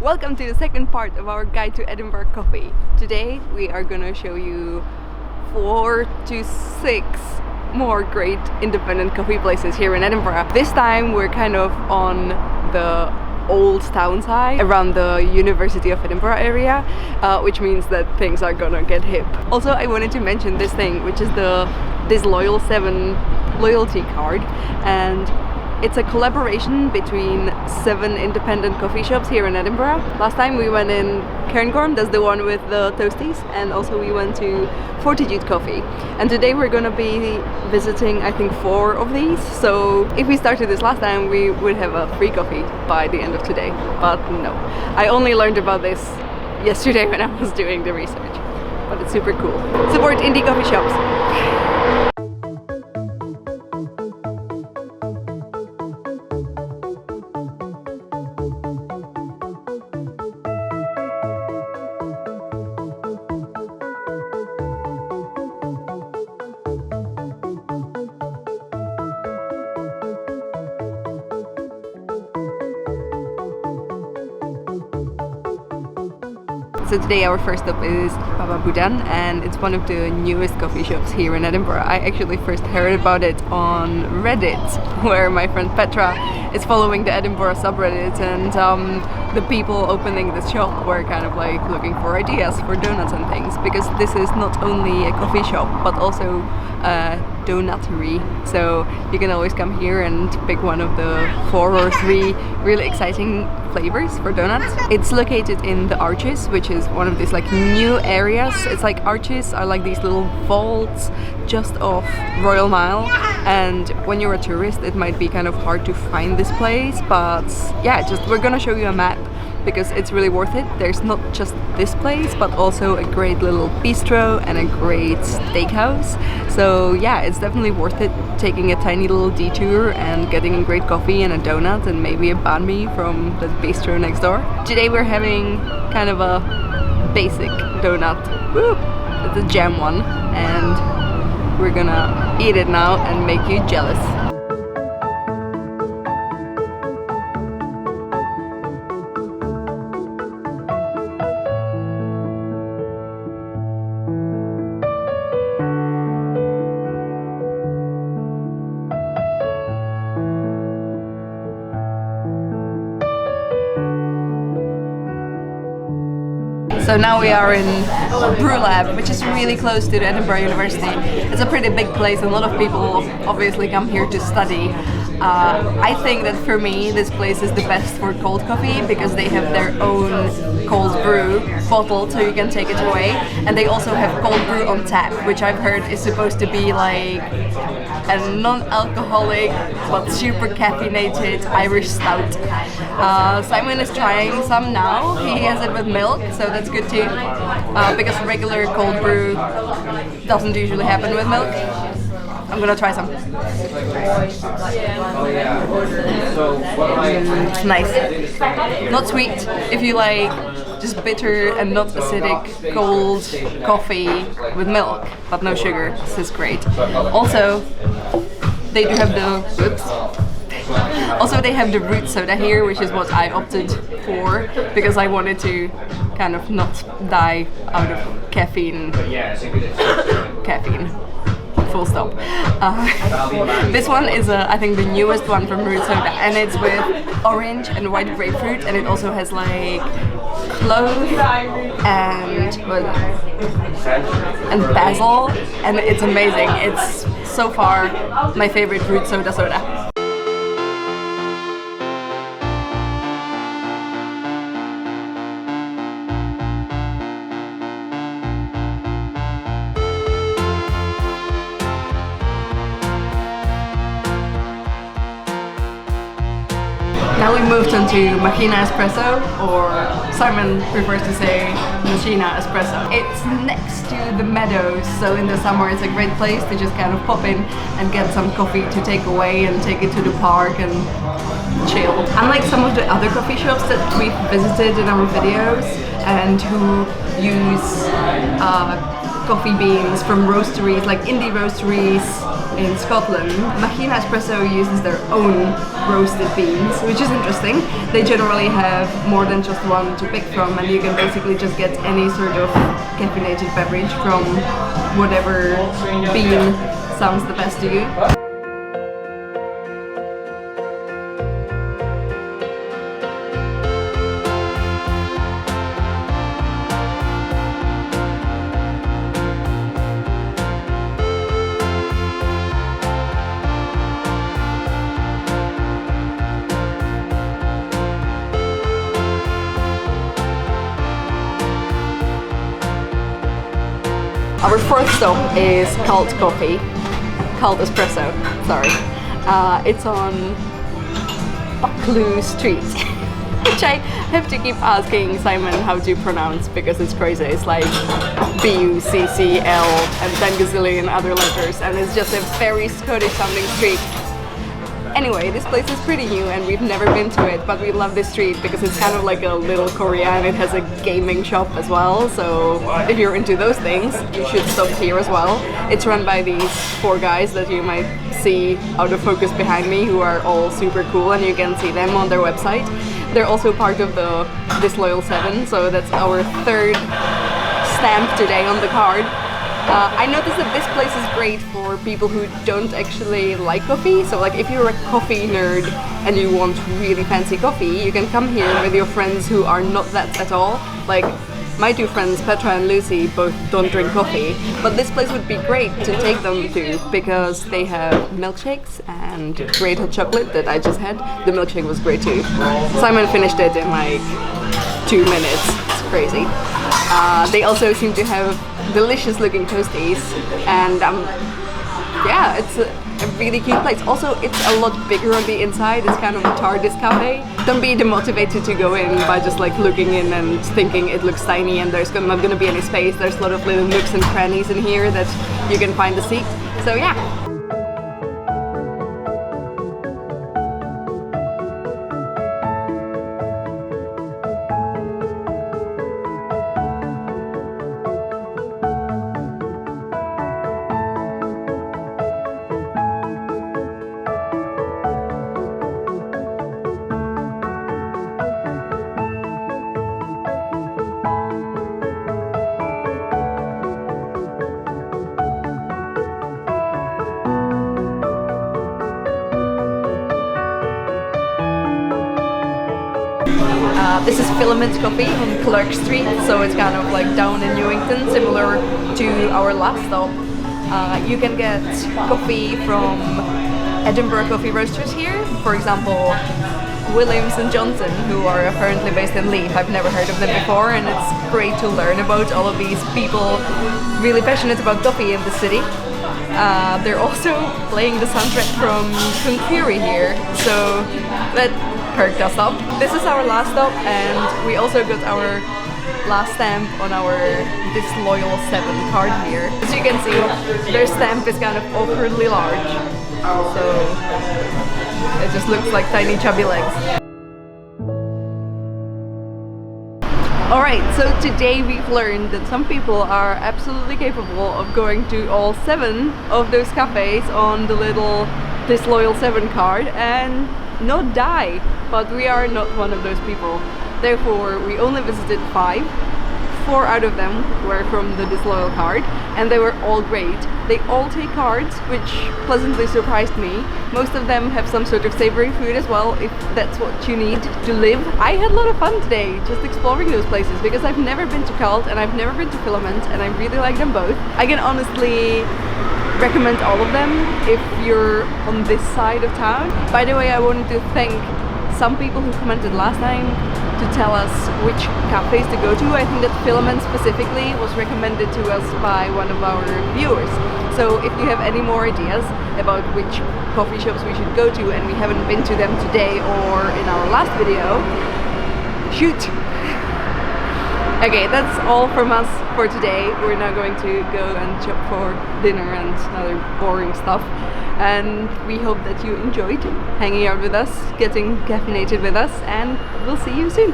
Welcome to the second part of our guide to Edinburgh coffee. Today we are gonna show you 4 to 6 more great independent coffee places here in Edinburgh. This time we're kind of on the old town side around the University of Edinburgh area, which means that things are gonna get hip. Also, I wanted to mention this thing, which is this Loyal 7 loyalty card, and it's a collaboration between 7 independent coffee shops here in Edinburgh. Last time we went in Cairngorm, that's the one with the toasties, and also we went to Fortitude Coffee. And today we're gonna be visiting, I think, 4 of these. So if we started this last time, we would have a free coffee by the end of today. But no, I only learned about this yesterday when I was doing the research. But it's super cool. Support indie coffee shops. So today our first stop is Baba Budan, and it's one of the newest coffee shops here in Edinburgh. I actually first heard about it on Reddit, where my friend Petra is following the Edinburgh subreddit, and the people opening this shop were kind of like looking for ideas for donuts and things, because this is not only a coffee shop but also a donutery. So you can always come here and pick one of the 4 or 3 really exciting flavors for donuts. It's located in the Arches, which is one of these like new areas. It's like Arches are like these little vaults just off Royal Mile, and when you're a tourist it might be kind of hard to find this place, but yeah, we're gonna show you a map because it's really worth it. There's not just this place but also a great little bistro and a great steakhouse. So yeah, it's definitely worth it taking a tiny little detour and getting a great coffee and a donut and maybe a banh mi from the bistro next door. Today we're having kind of a basic donut. Woo! It's a jam one, and we're gonna eat it now and make you jealous. So now we are in Brew Lab, which is really close to the Edinburgh University. It's a pretty big place, and a lot of people obviously come here to study. I think that for me this place is the best for cold coffee because they have their own cold brew bottle, so you can take it away, and they also have cold brew on tap, which I've heard is supposed to be like a non-alcoholic but super caffeinated Irish stout. Simon is trying some now. He has it with milk, so that's good too, because regular cold brew doesn't usually happen with milk. I'm gonna try some. It's nice. Not sweet. If you like just bitter and not acidic cold coffee with milk, but no sugar, this is great. Also, they do have they have the root soda here, which is what I opted for because I wanted to kind of not die out of caffeine. Full stop. This one is I think the newest one from root soda, and it's with orange and white grapefruit, and it also has like clove and basil, and it's amazing. It's so far my favorite root soda. Now we moved into Machina Espresso, or Simon prefers to say Machina Espresso. It's next to the meadows, so in the summer it's a great place to just kind of pop in and get some coffee to take away and take it to the park and chill. Unlike some of the other coffee shops that we've visited in our videos and who use coffee beans from roasteries like indie roasteries in Scotland, Machina Espresso uses their own roasted beans, which is interesting. They generally have more than just one to pick from, and you can basically just get any sort of caffeinated beverage from whatever bean sounds the best to you. Our fourth stop is Cult Coffee, Cult Espresso, sorry. It's on Buccleuch Street, which I have to keep asking Simon how to pronounce because it's crazy. It's like B-U-C-C-L and 10 gazillion other letters, and it's just a very Scottish sounding street. Anyway, this place is pretty new and we've never been to it, but we love this street because it's kind of like a little Korea and it has a gaming shop as well, so if you're into those things, you should stop here as well. It's run by these four guys that you might see out of focus behind me, who are all super cool, and you can see them on their website. They're also part of the Disloyal 7, so that's our third stamp today on the card. I noticed that this place is great for people who don't actually like coffee. So like if you're a coffee nerd and you want really fancy coffee, you can come here with your friends who are not that at all. Like my two friends, Petra and Lucy, both don't drink coffee, but this place would be great to take them to because they have milkshakes and great hot chocolate that I just had. The milkshake was great too. Simon finished it in like 2 minutes. It's crazy. They also seem to have delicious looking toasties, and yeah, it's a really cute place. Also, it's a lot bigger on the inside. It's kind of a TARDIS cafe. Don't be demotivated to go in by just like looking in and thinking it looks tiny and there's not going to be any space. There's a lot of little nooks and crannies in here that you can find a seat. So yeah. This is Filament Coffee on Clark Street, so it's kind of like down in Newington, similar to our last stop. You can get coffee from Edinburgh coffee roasters here. For example, Williams and Johnson, who are apparently based in Leith. I've never heard of them before, and it's great to learn about all of these people really passionate about coffee in the city. They're also playing the soundtrack from Kung Fury here, so that perked us up. This is our last stop, and we also got our last stamp on our Disloyal 7 card here. As you can see, their stamp is kind of awkwardly large, so it just looks like tiny chubby legs. Alright, so today we've learned that some people are absolutely capable of going to all 7 of those cafes on the little Disloyal 7 card and not die, but we are not one of those people. Therefore, we only visited 5. 4 out of them were from the Disloyal card, and they were all great. They all take cards, which pleasantly surprised me. Most of them have some sort of savory food as well, if that's what you need to live. I had a lot of fun today just exploring those places because I've never been to Cult and I've never been to Filament, and I really like them both. I can honestly recommend all of them if you're on this side of town. By the way, I wanted to thank some people who commented last time to tell us which cafes to go to. I think that Filament specifically was recommended to us by one of our viewers. So if you have any more ideas about which coffee shops we should go to and we haven't been to them today or in our last video, shoot! Okay, that's all from us for today. We're now going to go and shop for dinner and other boring stuff. And we hope that you enjoyed hanging out with us, getting caffeinated with us, and we'll see you soon.